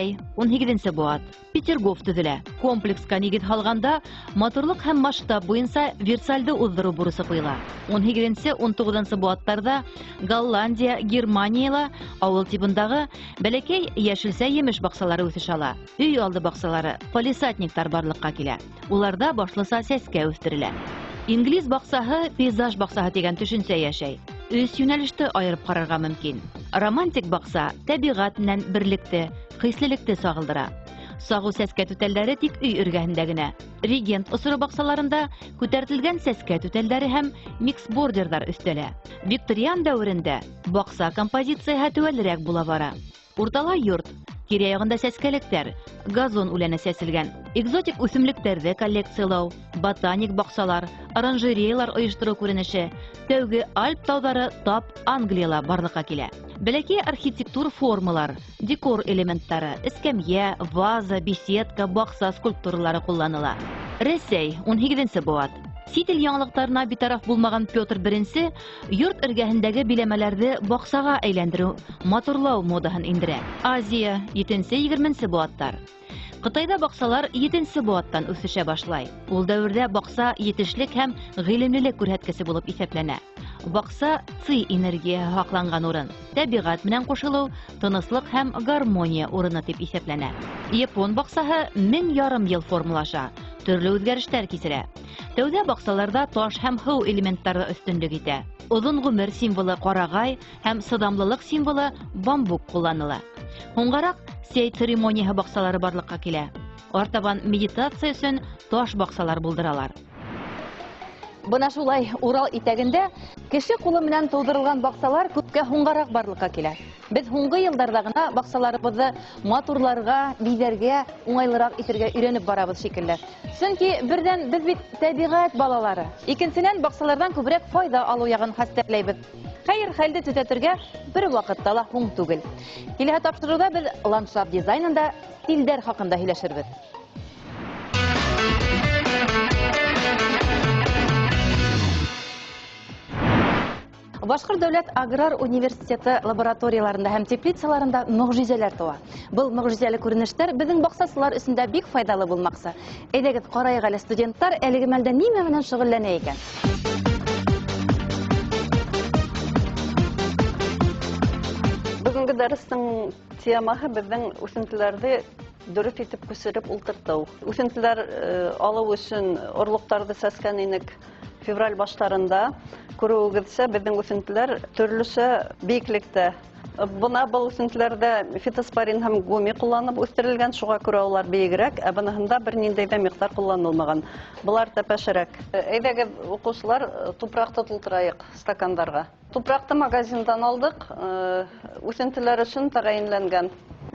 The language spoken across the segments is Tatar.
Рәсәй, 18 буат. Петергоф төзелә. Комплекска нигез һалганда моторлык һәм масштаб буенча Версальды уздыру бурысы куела. 18-19 буаттарда Голландия, Германияла авыл тибындагы бәләкәй яшелсә емеш баксалары үсеш ала. Өй алды баксалары, полисатниктар барлыкка килә. Уларда башлыса сәскә үстерелә. Инглиз баксаһы, пейзаж баксаһы дигән төшенчә яшәй. Өс юнәлеште айырып карарга мөмкин. Романтик бакса табигать белән берлекте, хислелекте сагылдыра. Сагу сәскә түтәлләре тик өй эргәһендә генә. Регент осыры баксаларында күтәртелгән сәскә түтәлләре һәм микс-бордерлар өстәлә. Викториан дәверендә бакса композицияһы төвәлрәк була бара. Уртала йорт, тирә-ягында сәскәлектәр, газон үләне сәселгән, экзотик үсемлектәрне коллекциялау, ботаник баксалар, оранжереялар оештыру күренеше, тәүге Альп тауҙары тап Англияла барлыкка килә. Бәләкәй архитектур формалар, декор элементтары, эскәмйә, ваза, беседка, бакса скульптуралары кулланыла. Рәсәй, 18 буат. Сит ил яңалыктарына битараф булмаган Петр I йорт эргәһендәге биләмәләрне баксага әйләндерү, моторлау модаһын индерә. Азия, 7-20 буаттар. Кытайда баксалар 7 буаттан үсешә башлай. Ул дәвердә бакса етешлек һәм гыйлемлелек күрһәткесе булып исәпләнә. Бакса ци энергия хакланган урын, табигать белән кушылу, тыныслык һәм гармония урыны дип исәпләнә. Япон баксаһы 1000 ярым ел формалаша, төрле үзгәрештәр кисерә. Тәүдә баксаларда таш һәм һыу элементтары өстенлек итә. Озын гомер символы карагай һәм сыдамлылык символы бамбук кулланыла. Һуңгарак сәй церемонияһы баксалары барлыкка килә. Артабан медитация өчен таш баксалар булдыралар. Бына шулай Урал итәгендә кеше кулы менән тудырылган баксалар күпкә һуңгарак барлыкка килә. Без һуңгы елларда гына баксаларыбызны матурларга, бизәргә, уңайлырак итәргә өйрәнеп барабыз шикелле. Чөнки бердән без бит табигать балалары. Икенчедән баксалардан күбрәк файда алу ягын хәстәрләйбез. Хәер, хәлде төзәтергә бер вакытта ла һуң түгел. Киләһе тапшыруда без ландшафт дизайнында стильдәр хакында һөйләшербез. Башкорт дәүләт аграр университеты лабораторияларында һәм теплицаларында мөгъҗизәләр туа. Был мөгъҗизәле күренештәр безнең баксасылар өчен бик файдалы булмакчы. Әйдәгез карайык әле студентлар әлеге мәлдә нимә белән шөгыльләнә икән. Бүгенге дәрестең темаһы безнең үсентеләрне дөрес итеп күсереп ултырту. Үсентеләр алу өчен орлыктарны сәскәненек февраль башларында күрүегезчә безнең үсентеләр төрлесе биеклектә. Бына был үсентеләрдә фитоспорин һәм гуми кулланып үстерелгән, шуңа күрә улар биегрәк, ә быныһында берниндәй дә микъдар кулланылмаган. Булар тәпәшәрәк. Әйдәгез, укучылар, тупракты тултырайык стакандарга. Тупракты магазиндан алдык, үсентеләр өчен тәгаенләнгән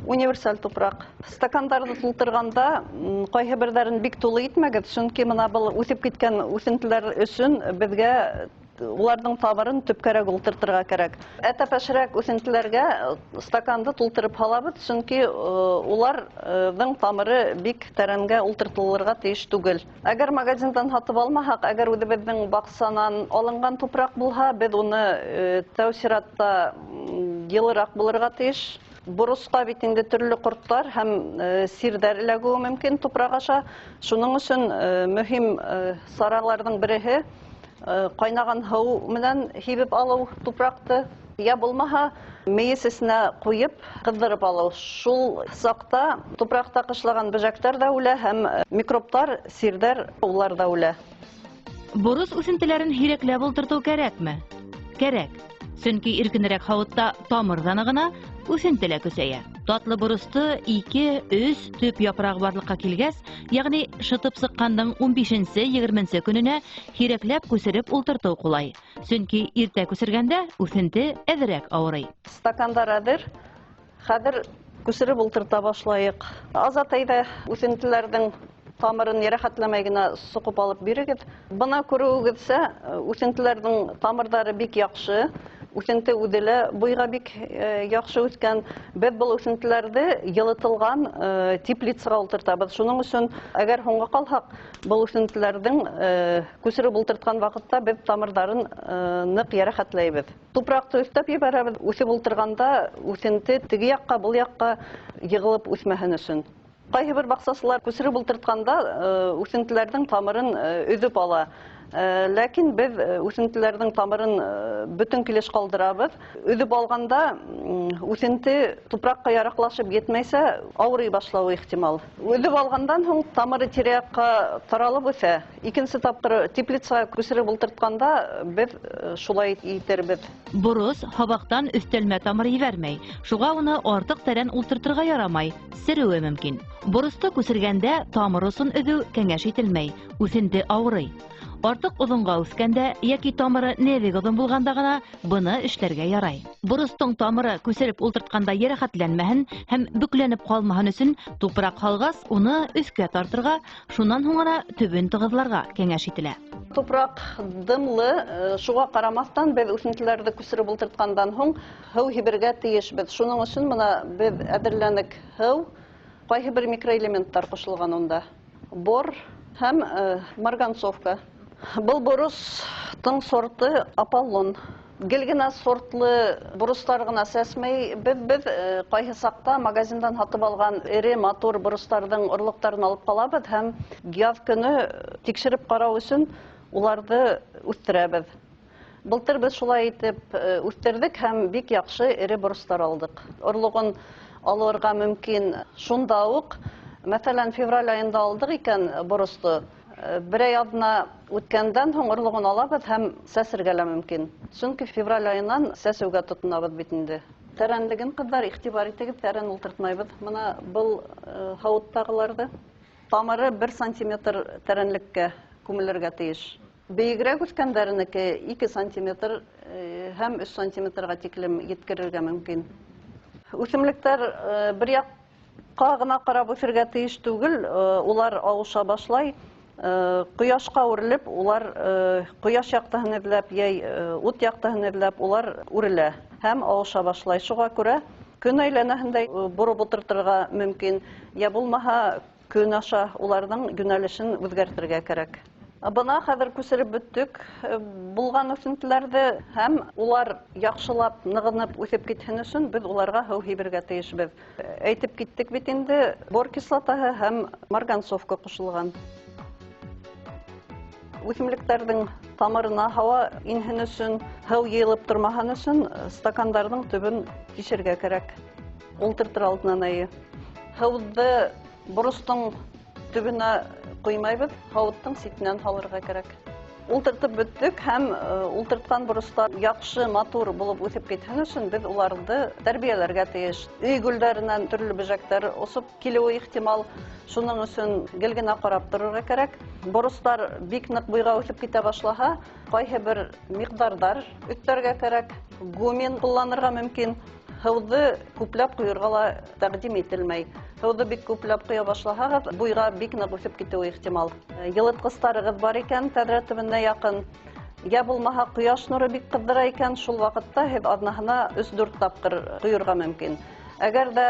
универсаль тупрак. Стакандарды тултырганда кайһы бердәрен бик тулы итмәгез, чөнки мына был үсеп киткән үсентеләр өчен безгә уларның тамырын төпкәрәк ултыртырга кирәк. Тәпәшәрәк үсентеләргә стаканды тултырып һалабыз, чөнки уларның тамыры бик тәрәнгә ултыртылырга тиеш түгел. Әгәр магазиндан һатып алмаһак, әгәр үзебезнең баксанан алынган тупрак булһа, без уны тәү чиратта йылырак булырга тиеш. Бурыска бит инде төрле кортлар һәм сирдәр эләгүе мөмкин тупрак аша. Шуның өчен мөһим сараларның береһе кайнаган һыу белән һибеп алу тупракты, я булмаһа мейесенә куеп кыздырып алу. Шул сакта тупракта кышлаган бөҗәктәр дә үлә һәм микроблар, сирдәр улар да үлә. Бурыс үсентеләрен һирәкләп ултырту кәрәкме? Кәрәк. Чөнки иркенрәк һавытта тамырдан гына үсентелә көсәя. Татлы бурысты 2-3 төп япрак барлыкка килгәс, ягъни шытып сыккандың 15-20 көненә һирәкләп күсереп ултырту кулай. Чөнки иртә күсергәндә үсенте әҙерәк авырый. Стакандар әҙер. Хәзер күсереп ултырта башлайык. Азат әйдә үсентеләрнең тамырын ярахатламай гына суқып алып бирегез. Бына күрүегезсә, үсентеләрнең тамырдары бик яхшы. Үсенте үделе буйга бик яхшы үскән. Без бу үсентеләрне йылытылган теплицага утыртабыз. Шуның өчен, әгәр һуңга калсак, бу үсентеләрнең күсереп утырткан вакытта без тамырларын нык ярахатлайбыз. Тупракты өстәп ебәрәбез. Үсеп утырганда үсенте теге якка, бу якка йыгылып үсмәһен өчен. Кайһы бер баксасылар күсереп утыртканда үсентеләрнең тамырын өзеп ала. Ләкин без үсентеләрнең тамырын бүтән килеш калдырабыз. Үзеп алганда үсенте тупракка яраклашып йетмәсә, авырый башлауы ихтимал. Үзеп алгандан соң тамыры тирәккә таралып үсә. Икенче тапкыр теплицага күсереп утыртканда без шулай итербез. Борос һабактан өстәлмә тамыр ибәрмәй. Шуга уны артык тәрән ултыртырга ярамай, сереүе мөмкин. Боросты күсергәндә тамыр осын өҙү кәңәш ителмәй, үсенте авырый. Артык оҙонға үскәндә яки тамыры нәҙик оҙон булганда гына быны эшләргә ярай. Боростың тамыры күсереп ултыртканда ярәхәтләнмәһен һәм бүкләнеп калмаһын өсөн тупрак һалгас, уны өскә тартырга, шуннан һуң ана төбен тыгызларга кәңәш ителә. Тупрак дымлы, шуга карамастан без үсентеләрне күсереп ултырткандан соң һыу һибергә тиешбез. Шуның өчен моны без әҙерләнек һыу, кайһы бер микроэлементтар кушылган унда. Бор һәм марганцовка. Бұл боростың сорты Аполлон. Гелгена сортлы боростар гына сәсмәй, без кайһы сакта магазиндан сатып алган эре мотор боростарның орлыктарын алып калабыз һәм яз көне тикшереп карау өчен уларны үстерәбез. Былтыр без шулай итеп үстердек һәм бик яхшы эре боростар алдык. Орлыгын алырга мөмкин шунда ук, мәсәлән, февраль айында алдык икән боросты. Бер ай адына үткәндән соң орлыгын алабыз һәм сәсергә лә мөмкин. Чөнки февраль айыннан сәсүгә тотынабыз бит инде. Тәрәнлеген кызлар игътибар итегез, тәрән ултыртмайбыз. Менә был һавыттагыларда тамыры 1 сантиметр тәрәнлеккә күмелергә тиеш. Бейегрәк үскәндәренеке 2 сантиметр һәм 3 сантиметрга тиклем yetkерергә мөмкин. Үсемлектәр бер якка гына карап үсергә тиеш түгел, улар авыша башлай. Кояшка үрелеп, улар кояш яктыһын эзләп, яй ут яктыһын эзләп, улар үрелә һәм авыша башлай. Шуга күрә көн әйләнәһендә бурып утыртырга мөмкин. Я булмаһа, көн аша уларның юнәлешен үзгәртергә кирәк. Бына хәзер күсереп бөттек булган үсентеләрне һәм улар яхшылап, ныгынып үсеп китһен өчен без уларга һыу һибергә тиешбез. Әйтеп киттек бит инде, бор кислотаһы һәм марганцовка кушылган. Үсемлекләрнең тамырына һава инһен өчен, һыу йыелып тормаһын өчен стакандарның төбен тишергә кирәк. Ултыртыр алдыннан әйе. Һауды боростың төбенә куймайбыз, һавыттың ситенән салырга кирәк. Ултыртып бөттек һәм ултырткан борыстар яхшы, матур булып үсеп китһен өчен без уларны тәрбияләргә тиеш. Өй гүлләреннән төрле бөҗәктәр осып килүе ихтимал. Шуның өчен гел генә карап торырга кирәк. Борыстар бик нык буйга үсеп китә башлаһа, кайһы бер микъдардар үтәргә кирәк. Гумин кулланырга мөмкин. Һауды күпләп куярга ла тәкъдим ителмәй. Һауды бик күпләп куя башлаһагыз, буйга бик нык үсеп китүе ихтимал. Йылыткычларыгыз бар икән, тәҙрә төбенә якын. Я булмаһа, кояш нуры бик кыздыра икән, шул вакытта һеҙ аднаһына 3-4 тапкыр куярга мөмкин. Әгәр дә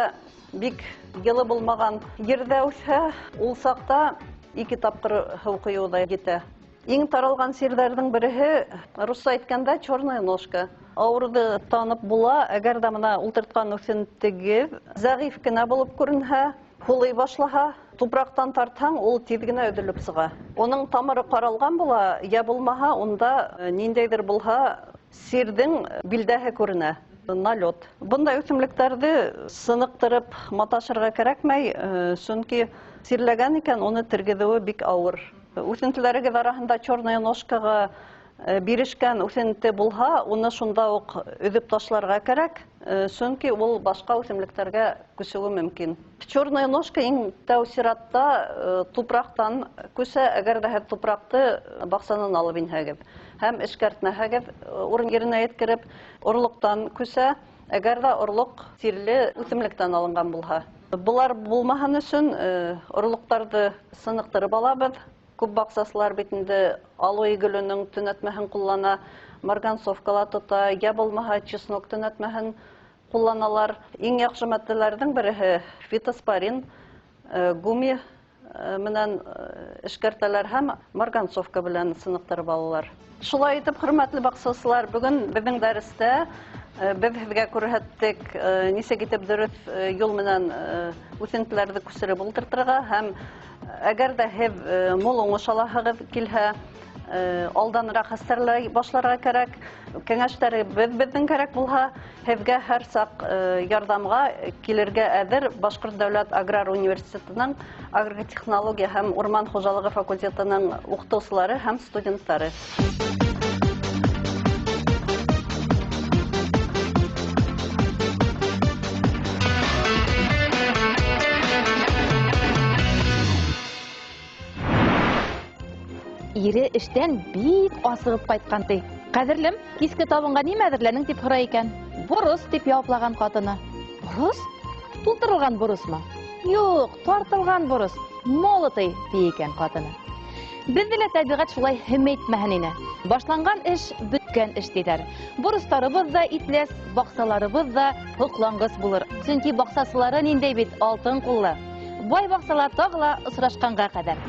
бик йылы булмаган ердә үсһә, ул сакта 2 тапкыр һыу куюы да җитә. Иң таралган сирҙәрнең береһе, русса әйткәндә, черная ножка. Авырды танып була, әгәр дә менә ултырткан үсентегеҙ зәғиф кенә булып күренһә, һулый башлаһа, тупрактан тартһаң, ул тиҙ генә өҙөлөп сыға. Уның тамыры ҡаралған була, я булмаһа, унда ниндәйҙер булһа, сирҙең билдәһе күренә. Налет. Бындай үсемлектәрҙе сыныҡтырып маташырға кәрәкмәй, сөнки сирләгән икән, уны тергеҙеүе бик ауыр. Үсентеләрегеҙ араһында черная ножкаға бирешкән үсенте булһа, уны шунда уҡ өҙөп ташларға кәрәк, сөнки ул башҡа үсемлектәргә күсеүе мөмкин. Черная ножка иң тәү сиратта тупрактан күсә, әгәр дә һеҙ тупраҡты баҡсанан алып инһәгеҙ. Һәм эшкәртмәһәгеҙ, урын еренә еткереп, орлоҡтан күсә, әгәр дә орлоҡ сирле үсемлектән алынған булһа. Булар булмаһын өсөн орлоҡтарҙы сыныҡтырып алабыҙ. Күп баҡсасылар бит инде алоэ гөлөнөң төнәтмәһен ҡуллана, марганцовкала тота, я булмаһа чеснок төнәтмәһен кулланалар. Иң яхшы матдәләрнең береһе фитоспорин, гуми менән эшкәртәләр һәм марганцовка белән сыныктырып алалар. Шулай итеп, хөрмәтле баксаучылар, бүген безнең дәрестә без сезгә күрһәттек, ничек итеп дөрес юл менән үсентеләрне күсереп ултыртырга һәм әгәр дә һез мул уңыш алаһыгыз килһә, алданрак хәстәрләй башларга кирәк. Кәңәшләребез безнең кирәк булһа, һезгә һәр сак ярдәмгә килергә әзер Башкорт дәүләт аграр университетының агротехнология һәм урман хуҗалыгы факультетының укытучылары һәм студентлары. Ире эштән бик асыгып кайткан ти. Кадерлем, киске табынга нимә әзерләнең дип сорый икән. Борыс дип җаваплаган хатыны. Борыс? Тултырылган борысмы? Юк, тартылган борыс. Молотый ди икән хатыны. Бездә лә табигать шулай һәм әйтмәһен ине. Башланган эш беткән эш диләр. Борыстарыбыз да итләс, баксаларыбыз да хуклангыс булыр. Чөнки баксасылары ниндәй бит алтын куллы. Бай баксалар тагыла очрашканга кадәр.